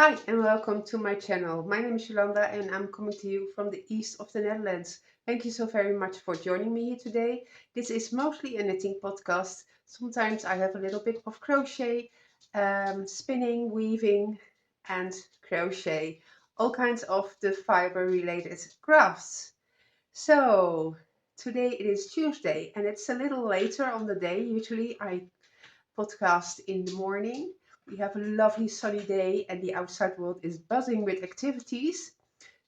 Hi and welcome to my channel. My name is Jolanda and I'm coming to you from the east of the Netherlands. Thank you so very much for joining me here today. This is mostly a knitting podcast. Sometimes I have a little bit of crochet, spinning, weaving and crochet. All kinds of the fiber related crafts. So today it is Tuesday and it's a little later on the day. Usually I podcast in the morning. We have a lovely sunny day and the outside world is buzzing with activities.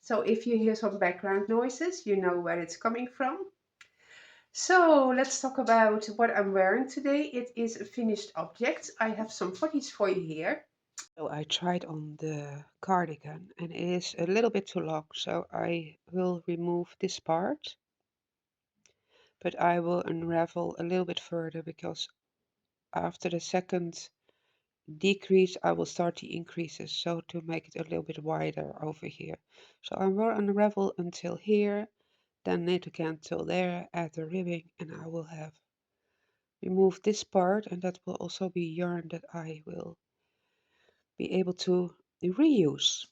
So if you hear some background noises, you know where it's coming from. So let's talk about what I'm wearing today. It is a finished object. I have some photos for you here. So I tried on the cardigan and it is a little bit too long, so I will remove this part, but I will unravel a little bit further because after the second decrease, I will start the increases, so to make it a little bit wider over here. So I will unravel until here, then knit again till there, add the ribbing, and I will have removed this part, and that will also be yarn that I will be able to reuse.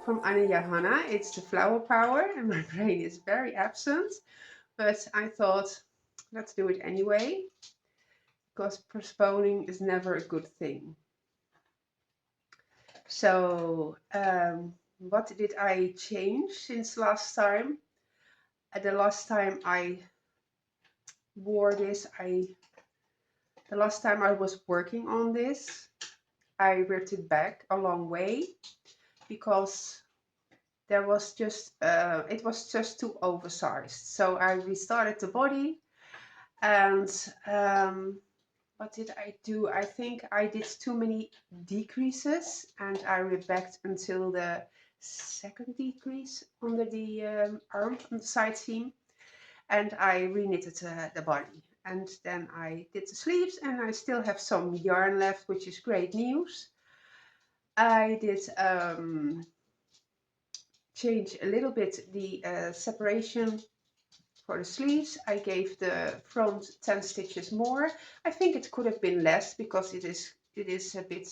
From Anna Johanna, it's the flower power, and my brain is very absent, but I thought, let's do it anyway, because postponing is never a good thing. So, what did I change since last time? The last time I wore this, the last time I was working on this, I ripped it back a long way because there was just it was just too oversized. So I restarted the body and what did I do? I think I did too many decreases and I ripped back until the second decrease under the arm on the side seam, and I reknitted the body. And then I did the sleeves and I still have some yarn left, which is great news. I did change a little bit the separation for the sleeves. I gave the front 10 stitches more. I think it could have been less because it is a bit,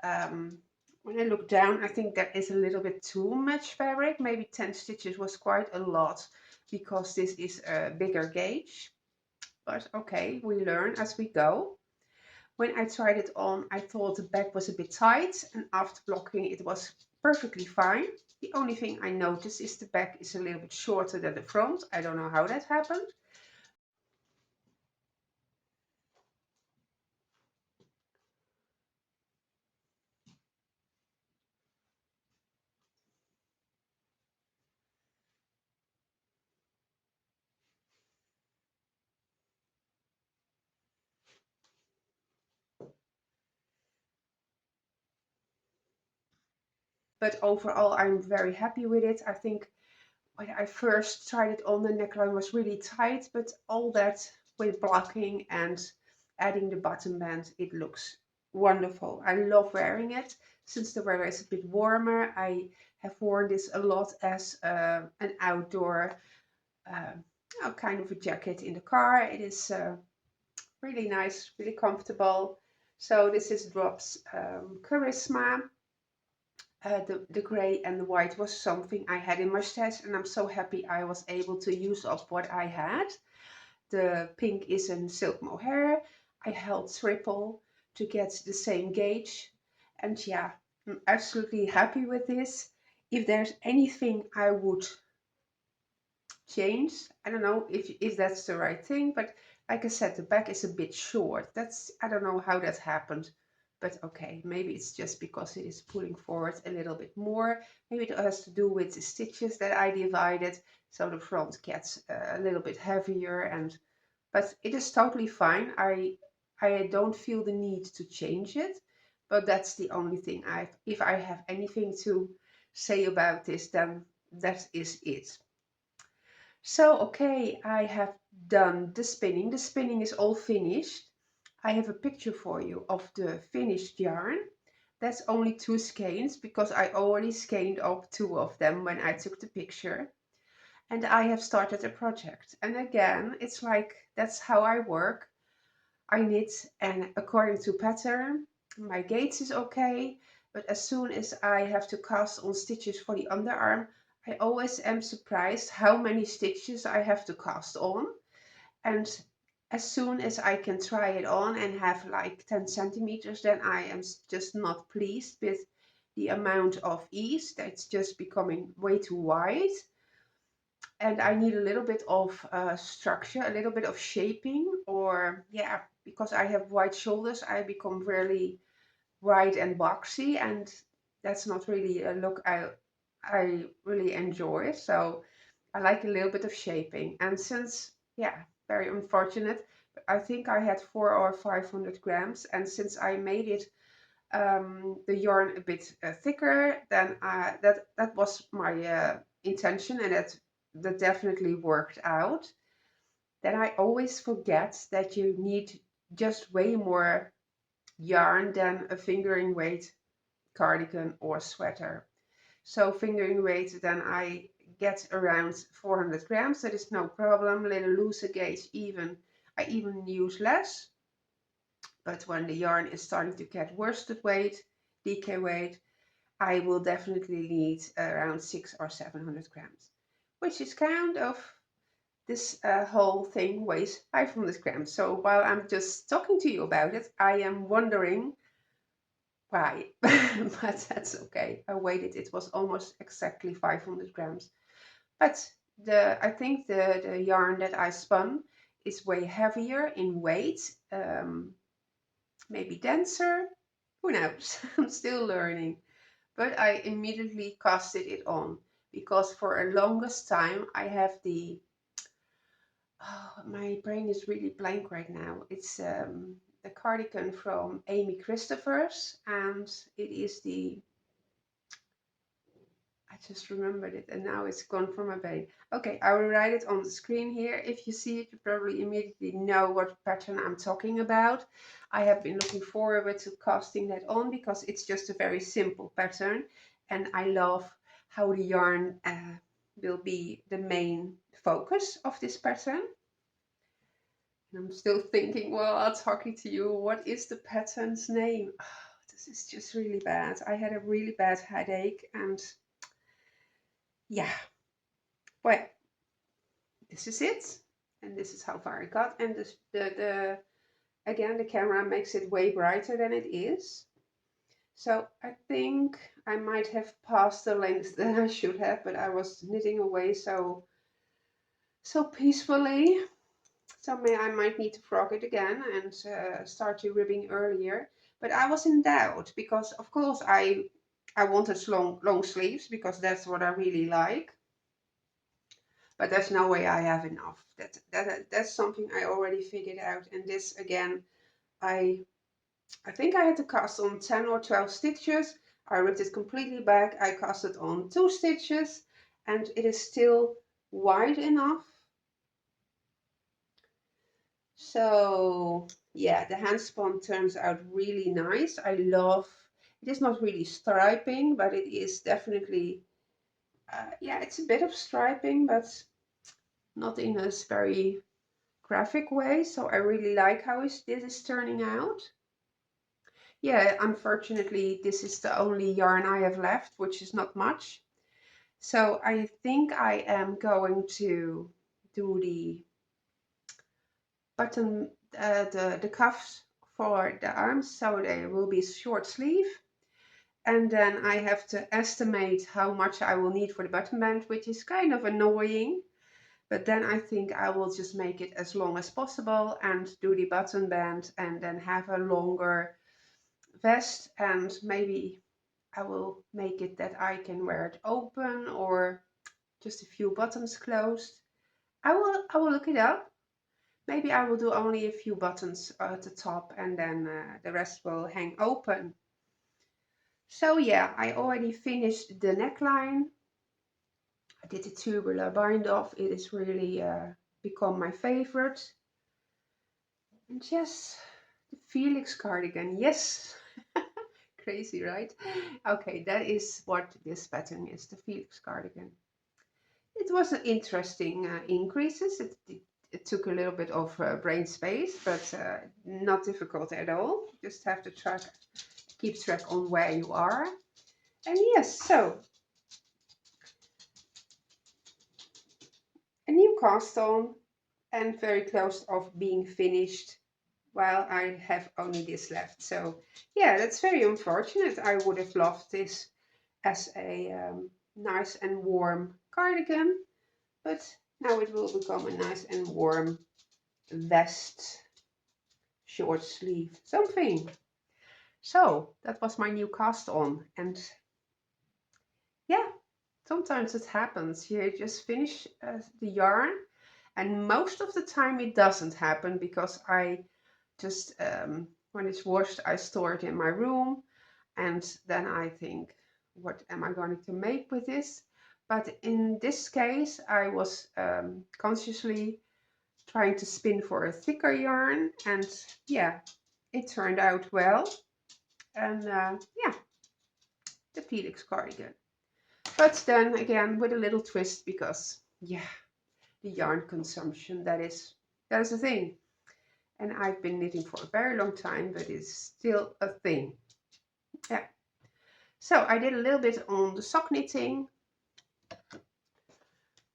when I look down, I think that is a little bit too much fabric. Maybe 10 stitches was quite a lot because this is a bigger gauge. but okay, we learn as we go. When I tried it on, I thought the back was a bit tight, and after blocking it was perfectly fine. The only thing I noticed is the back is a little bit shorter than the front. I don't know how that happened. But overall, I'm very happy with it. I think when I first tried it on, the neckline was really tight, but all that with blocking and adding the button band, it looks wonderful. I love wearing it. Since the weather is a bit warmer, I have worn this a lot as an outdoor uh, kind of a jacket in the car. It is really nice, really comfortable. So this is Drops Charisma. The gray and the white was something I had in my stash, and I'm so happy I was able to use up what I had. The pink is in silk mohair. I held triple to get the same gauge, and yeah, I'm absolutely happy with this. If there's anything I would change, I don't know if that's the right thing, but like I said, the back is a bit short. That's, I don't know how that happened. But okay, maybe it's just because it is pulling forward a little bit more. Maybe it has to do with the stitches that I divided, so the front gets a little bit heavier. And but it is totally fine. I don't feel the need to change it, but that's the only thing. If I have anything to say about this, then that is it. So, okay, I have done the spinning. The spinning is all finished. I have a picture for you of the finished yarn. That's only 2 skeins because I already skeined up 2 of them when I took the picture. And I have started a project. And again, it's like that's how I work. I knit and according to pattern, my gauge is okay, but as soon as I have to cast on stitches for the underarm, I always am surprised how many stitches I have to cast on. And as soon as I can try it on and have like 10 centimeters, then I am just not pleased with the amount of ease. That's just becoming way too wide, and I need a little bit of structure, a little bit of shaping, or yeah, because I have wide shoulders, I become really wide and boxy, and that's not really a look I really enjoy. So I like a little bit of shaping, and since yeah, very unfortunate, but I think I had 400 or 500 grams, and since I made it the yarn a bit thicker, then that was my intention, and that definitely worked out. Then I always forget that you need just way more yarn than a fingering weight cardigan or sweater. So fingering weight, then I get around 400 grams. That is no problem. A little looser gauge, I even use less. But when the yarn is starting to get worsted weight, DK weight, I will definitely need around 600 or 700 grams, which is kind of this whole thing weighs 500 grams. So while I'm just talking to you about it, I am wondering why, but that's okay. I weighed it, it was almost exactly 500 grams. But I think the yarn that I spun is way heavier in weight, maybe denser. Who knows? I'm still learning. But I immediately casted it on because for a longest time I have my brain is really blank right now. It's the cardigan from Amy Christophers, and it is I just remembered it and now it's gone from my brain. Okay, I will write it on the screen here. If you see it, you probably immediately know what pattern I'm talking about. I have been looking forward to casting that on because it's just a very simple pattern, and I love how the yarn will be the main focus of this pattern. And I'm still thinking, well, I'm talking to you, what is the pattern's name? Oh, this is just really bad. I had a really bad headache, and yeah, well, this is it. And this is how far I got. And this, again, the camera makes it way brighter than it is. So I think I might have passed the length that I should have, but I was knitting away so peacefully. So I might need to frog it again and start to ribbing earlier. But I was in doubt because, of course, I wanted long sleeves because that's what I really like. But there's no way I have enough. That's something I already figured out. And this again, I think I had to cast on 10 or 12 stitches. I ripped it completely back. I casted on 2 stitches, and it is still wide enough. So yeah, the hand spun turns out really nice. I love it. Is not really striping, but it is definitely yeah, it's a bit of striping, but not in a very graphic way. So I really like how this is turning out. Yeah, unfortunately, this is the only yarn I have left, which is not much. So I think I am going to do the button, the cuffs for the arms, so they will be short sleeve. And then I have to estimate how much I will need for the button band, which is kind of annoying. But then I think I will just make it as long as possible and do the button band and then have a longer vest, and maybe I will make it that I can wear it open or just a few buttons closed. I will look it up. Maybe I will do only a few buttons at the top and then the rest will hang open. So yeah, I already finished the neckline. I did the tubular bind off. It is really become my favorite. And yes, the Felix cardigan. Yes. Crazy, right? Okay, that is what this pattern is, the Felix cardigan. It was an interesting increases. It took a little bit of brain space, but not difficult at all. Just have to keep track on where you are. And yes, so a new cast on and very close of being finished while I have only this left. So yeah, that's very unfortunate. I would have loved this as a nice and warm cardigan, but now it will become a nice and warm vest, short sleeve, something. So that was my new cast on, and yeah, sometimes it happens. You just finish the yarn, and most of the time it doesn't happen because I just when it's washed, I store it in my room, and then I think, what am I going to make with this? But in this case, I was consciously trying to spin for a thicker yarn, and yeah, it turned out well. And yeah, the Felix cardigan. But then again, with a little twist, because yeah, the yarn consumption, that is a thing. And I've been knitting for a very long time, but it's still a thing. Yeah. So I did a little bit on the sock knitting,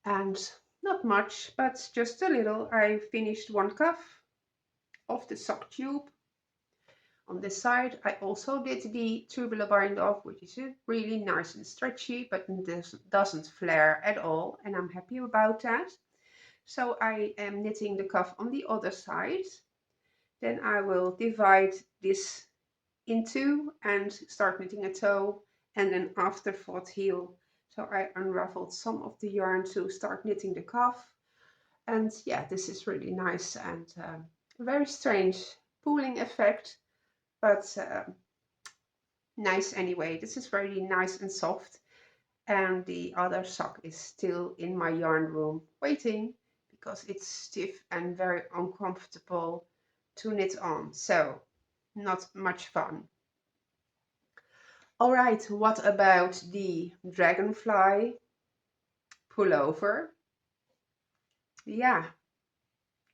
and not much, but just a little. I finished one cuff of the sock tube. On this side, I also did the tubular bind off, which is really nice and stretchy, but doesn't flare at all, and I'm happy about that. So I am knitting the cuff on the other side. Then I will divide this in two and start knitting a toe and an afterthought heel. So I unraveled some of the yarn to start knitting the cuff. And yeah, this is really nice and a very strange pooling effect, but nice anyway. This is very nice and soft. And the other sock is still in my yarn room waiting because it's stiff and very uncomfortable to knit on. So not much fun. All right, what about the Dragonfly pullover? Yeah,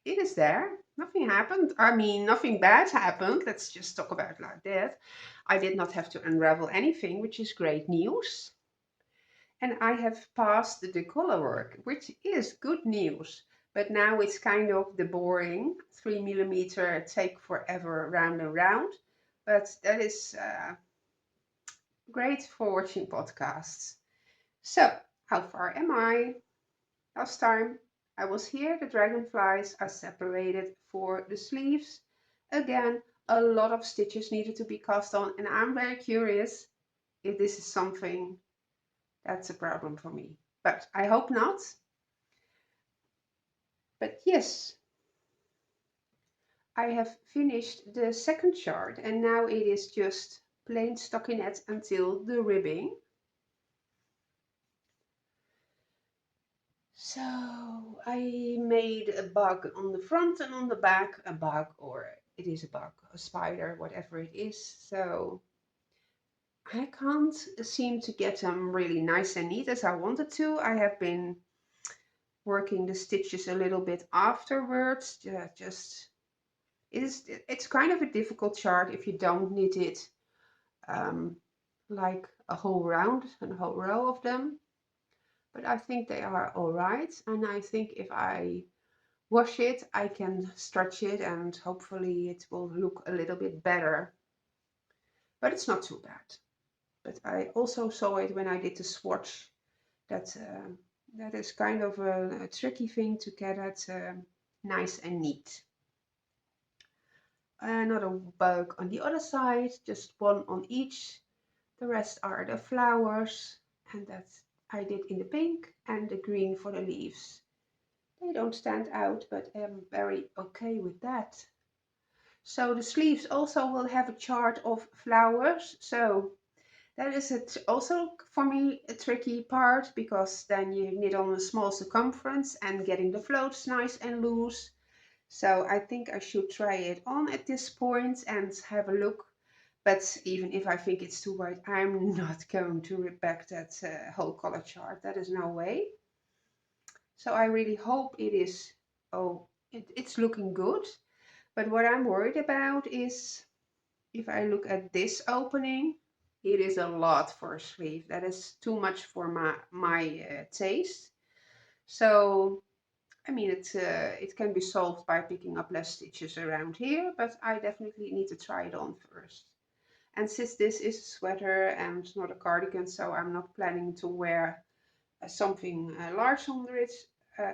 it is there. Nothing happened. I mean, nothing bad happened. Let's just talk about it like that. I did not have to unravel anything, which is great news. And I have passed the color work, which is good news. But now it's kind of the boring 3 millimeter take forever round and round. But that is great for watching podcasts. So, how far am I? Last time I was here, the dragonflies are separated for the sleeves. Again, a lot of stitches needed to be cast on, and I'm very curious if this is something that's a problem for me. But I hope not. But yes, I have finished the second chart, and now it is just plain stockinette until the ribbing. So I made a bug on the front and on the back, a bug, or it is a bug, a spider, whatever it is. So I can't seem to get them really nice and neat as I wanted to. I have been working the stitches a little bit afterwards. Just it's kind of a difficult chart if you don't knit it um, like a whole round and a whole row of them. But I think they are all right, and I think if I wash it, I can stretch it, and hopefully it will look a little bit better. But it's not too bad. But I also saw it when I did the swatch that that is kind of a tricky thing to get it nice and neat. Another bug on the other side, just one on each. The rest are the flowers, and that I did in the pink and the green for the leaves. They don't stand out, but I'm very okay with that. So the sleeves also will have a chart of flowers. So that is also for me a tricky part, because then you knit on a small circumference and getting the floats nice and loose. So I think I should try it on at this point and have a look. But even if I think it's too wide, I'm not going to rip back that whole color chart. That is no way. So I really hope it is, it's looking good. But what I'm worried about is if I look at this opening, it is a lot for a sleeve. That is too much for my taste. So I mean, it can be solved by picking up less stitches around here, but I definitely need to try it on first. And since this is a sweater and not a cardigan, so I'm not planning to wear something large under it.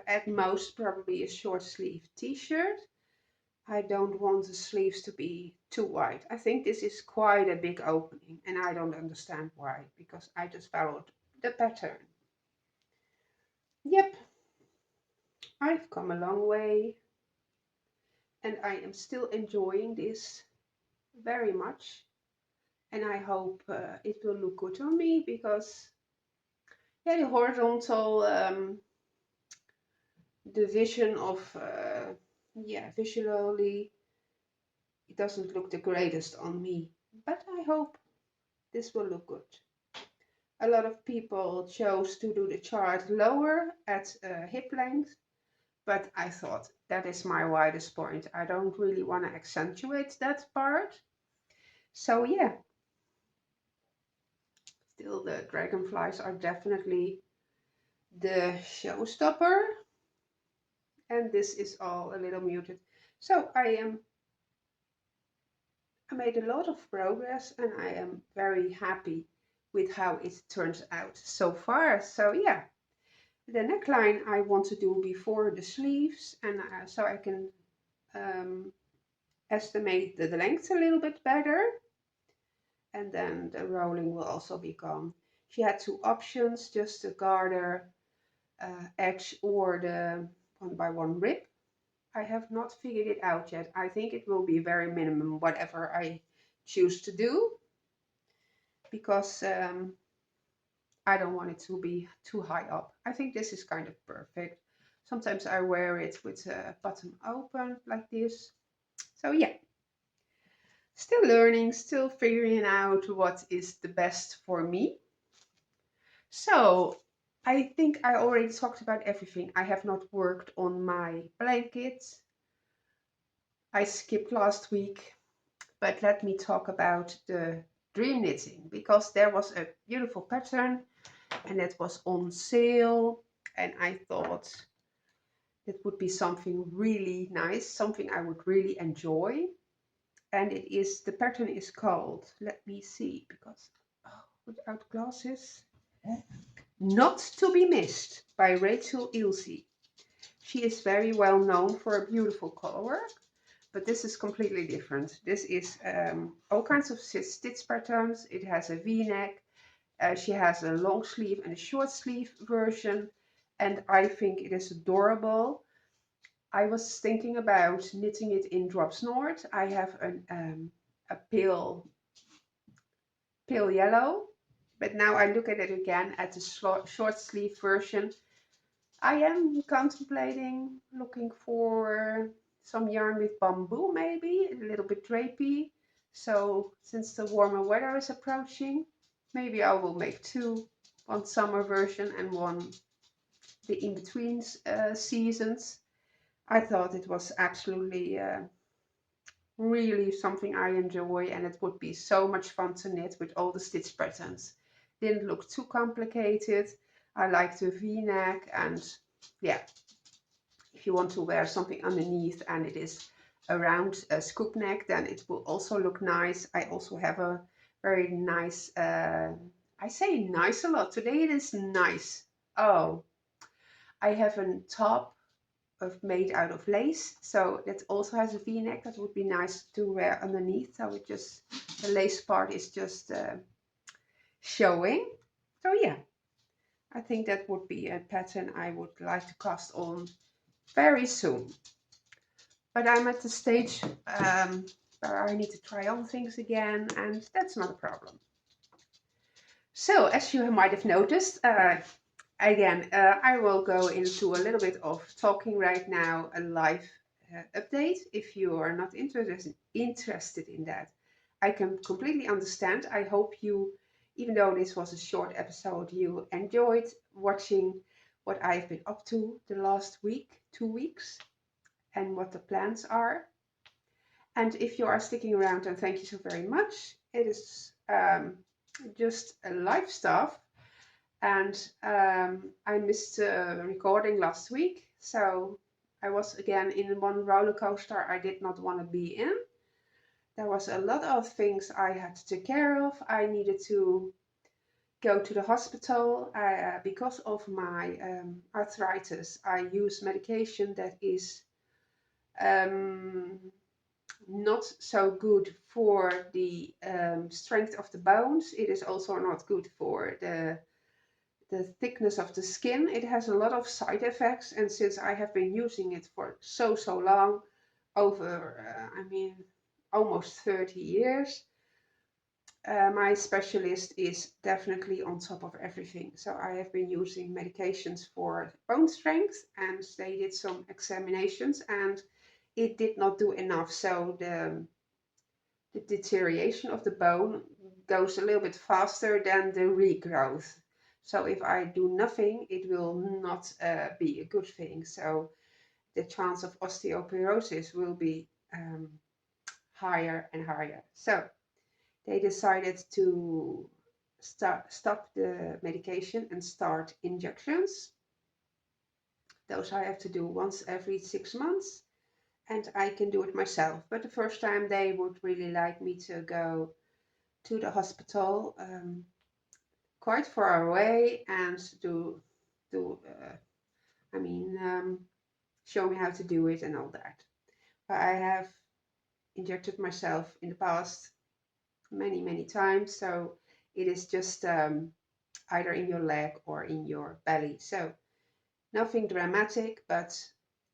At most, probably a short sleeve t-shirt. I don't want the sleeves to be too wide. I think this is quite a big opening, and I don't understand why, because I just followed the pattern. Yep, I've come a long way, and I am still enjoying this very much. And I hope it will look good on me, because yeah, the horizontal division of yeah, visually it doesn't look the greatest on me, but I hope this will look good. A lot of people chose to do the chart lower at hip length, but I thought that is my widest point. I don't really want to accentuate that part. So yeah, still the dragonflies are definitely the showstopper, and this is all a little muted. So I made a lot of progress, and I am very happy with how it turns out so far. So yeah, the neckline I want to do before the sleeves, and so I can um, estimate the length a little bit better, and then the rolling will also be gone. She had two options, just the garter edge or the 1 by 1 rib. I have not figured it out yet. I think it will be very minimum whatever I choose to do, because I don't want it to be too high up. I think this is kind of perfect. Sometimes I wear it with a bottom open like this. So yeah, still learning, still figuring out what is the best for me. So I think I already talked about everything. I have not worked on my blankets. I skipped last week, but let me talk about the dream knitting, because there was a beautiful pattern and it was on sale, and I thought It would be something really nice, something I would really enjoy. And the pattern is called, let me see, because without glasses, Not to be Missed by Rachel Ilse. She is very well known for a beautiful color work, but this is completely different. This is all kinds of stitch patterns. It has a V-neck. She has a long sleeve and a short sleeve version, and I think it is adorable. I was thinking about knitting it in drop snort. I have a pale yellow, but now I look at it again at the short sleeve version. I am contemplating looking for some yarn with bamboo, maybe a little bit drapey. So since the warmer weather is approaching, maybe I will make two, one summer version and one the in-between seasons. I thought it was absolutely really something I enjoy, and it would be so much fun to knit with all the stitch patterns. Didn't look too complicated. I like the V-neck, and yeah, if you want to wear something underneath and it is around a scoop neck, then it will also look nice. I also have a very nice, I say nice a lot. Today it is nice. Oh, I have a top made out of lace, so that also has a V-neck. That would be nice to wear underneath. So it just, the lace part is just showing. So yeah, I think that would be a pattern I would like to cast on very soon. But I'm at the stage where I need to try on things again, and that's not a problem. So, as you might have noticed, again, I will go into a little bit of talking right now, a live update. If you are not interested in that, I can completely understand. I hope you, even though this was a short episode, you enjoyed watching what I've been up to the last week, 2 weeks, and what the plans are. And if you are sticking around, then thank you so very much. It is just a live stuff. And I missed a recording last week. So I was again in one roller coaster I did not want to be in. There was a lot of things I had to take care of. I needed to go to the hospital because of my arthritis. I use medication that is um, not so good for the strength of the bones. It is also not good for the thickness of the skin. It has a lot of side effects, and since I have been using it for so long, over almost 30 years, my specialist is definitely on top of everything. So I have been using medications for bone strength, and they did some examinations, and it did not do enough. So the deterioration of the bone goes a little bit faster than the regrowth. So if I do nothing, it will not be a good thing. So the chance of osteoporosis will be higher and higher. So they decided to stop the medication and start injections. Those I have to do once every 6 months, and I can do it myself. But the first time they would really like me to go to the hospital quite far away and do show me how to do it and all that. But I have injected myself in the past many times, so it is just either in your leg or in your belly. So nothing dramatic, but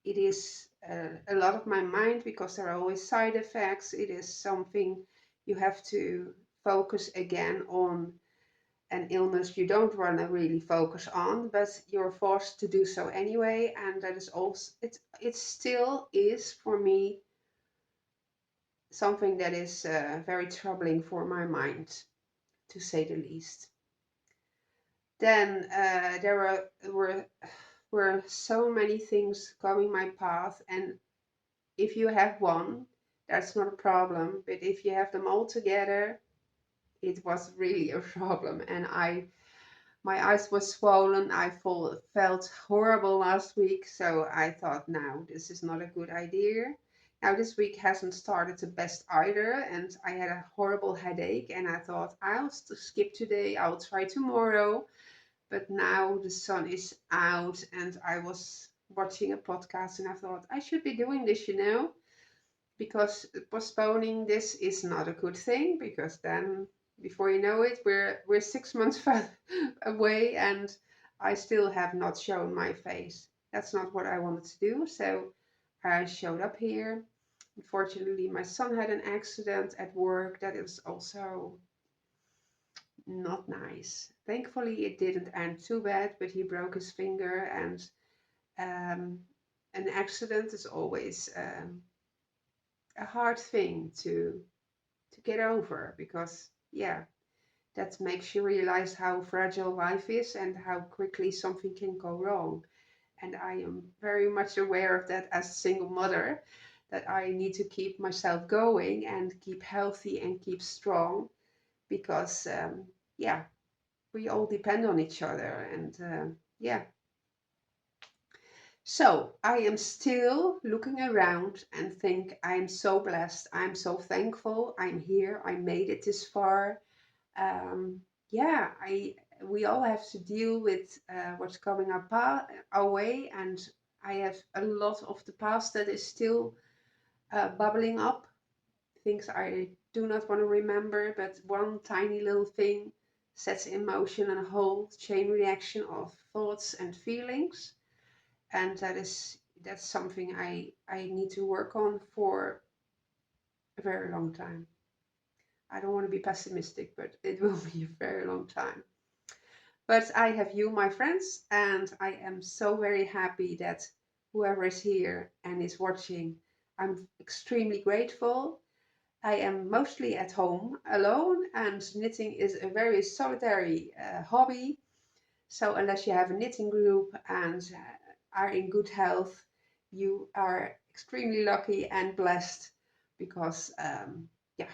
it is a lot of my mind because there are always side effects. It is something you have to focus again on, an illness you don't want to really focus on, but you're forced to do so anyway. And that is also, it still is for me something that is very troubling for my mind, to say the least. Then there were so many things coming my path, and if you have one, that's not a problem. But if you have them all together, it was really a problem. And My eyes were swollen. I felt horrible last week, so I thought, now this is not a good idea. Now this week hasn't started the best either, and I had a horrible headache, and I thought I'll skip today. I'll try tomorrow. But now the sun is out, and I was watching a podcast, and I thought I should be doing this, because postponing this is not a good thing, because then before you know it, we're 6 months further away, and I still have not shown my face. That's not what I wanted to do, so I showed up here. Unfortunately, my son had an accident at work that is also not nice. Thankfully, it didn't end too bad, but he broke his finger, and um, an accident is always a hard thing to get over, because yeah, that makes you realize how fragile life is and how quickly something can go wrong. And I am very much aware of that as a single mother, that I need to keep myself going and keep healthy and keep strong, because yeah, we all depend on each other. And yeah, so I am still looking around and think I'm so blessed, I'm so thankful, I'm here, I made it this far. Yeah, I we all have to deal with what's coming our way, and I have a lot of the past that is still bubbling up, things I do not want to remember, but one tiny little thing sets in motion a whole chain reaction of thoughts and feelings, and that's something I need to work on for a very long time. I don't want to be pessimistic, but it will be a very long time. But I have you, my friends, and I am so very happy that whoever is here and is watching, I'm extremely grateful. I am mostly at home alone, and knitting is a very solitary hobby. So, unless you have a knitting group and are in good health, you are extremely lucky and blessed, because, yeah,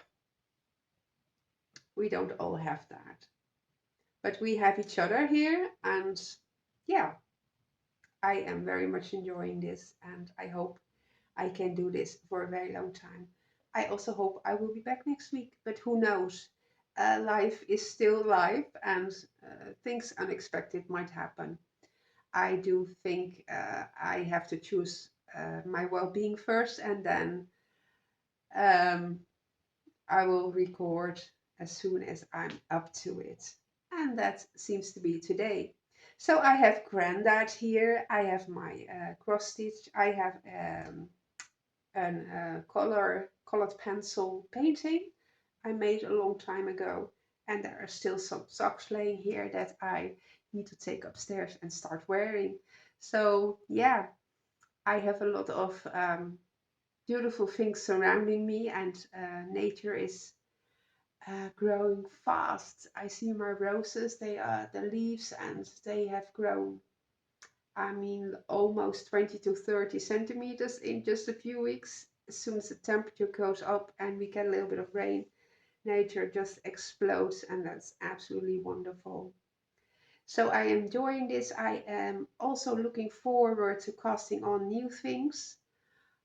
we don't all have that. But we have each other here, and yeah, I am very much enjoying this, and I hope I can do this for a very long time. I also hope I will be back next week, but who knows? Life is still life, and things unexpected might happen. I do think I have to choose my well being first, and then um, I will record as soon as I'm up to it. And that seems to be today. So I have Grandad here. I have my cross stitch. I have an colored pencil painting I made a long time ago. And there are still some socks laying here that I need to take upstairs and start wearing. So yeah, I have a lot of beautiful things surrounding me, and nature is growing fast. I see my roses, they are the leaves, and they have grown, I mean, almost 20 to 30 centimeters in just a few weeks. As soon as the temperature goes up and we get a little bit of rain, nature just explodes, and that's absolutely wonderful. So I am enjoying this. I am also looking forward to casting on new things.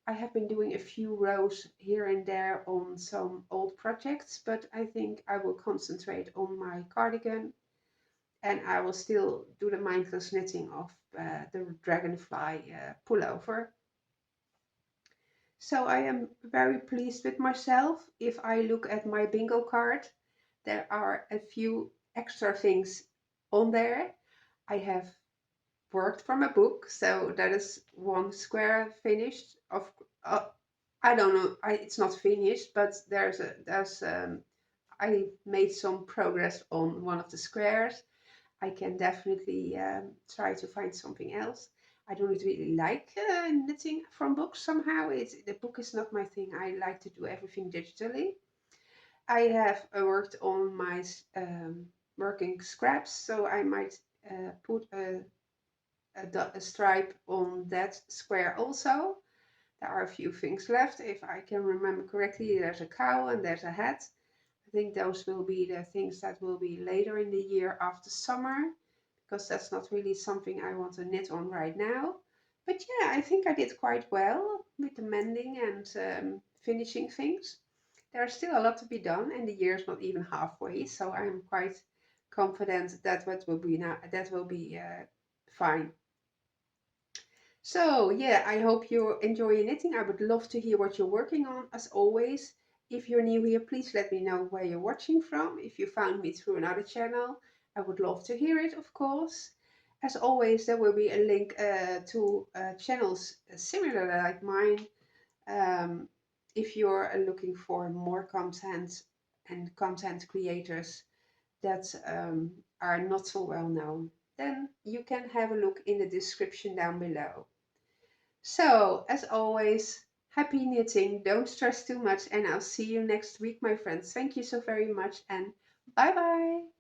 I have been doing a few rows here and there on some old projects, but I think I will concentrate on my cardigan, and I will still do the mindless knitting of the Dragonfly pullover. So I am very pleased with myself. If I look at my bingo card, there are a few extra things on there. I have worked from a book, so that is one square finished. Of I don't know, it's not finished, but there's I made some progress on one of the squares. I can definitely try to find something else. I don't really like knitting from books somehow. The book is not my thing. I like to do everything digitally. I have worked on my working scraps, so I might put a stripe on that square also. There are a few things left. If I can remember correctly, there's a cow and there's a hat. I think those will be the things that will be later in the year after summer. because that's not really something I want to knit on right now. But yeah, I think I did quite well with the mending and finishing things. There's still a lot to be done, and the year's not even halfway, so I'm quite confident that what will be now that will be fine. So yeah, I hope you enjoy your knitting. I would love to hear what you're working on, as always. If you're new here, please let me know where you're watching from. If you found me through another channel, I would love to hear it, of course. As always, there will be a link to channels similar like mine. Um, if you're looking for more content and content creators that are not so well known, then you can have a look in the description down below. So, as always, happy knitting, don't stress too much, and I'll see you next week, my friends. Thank you so very much, and bye bye.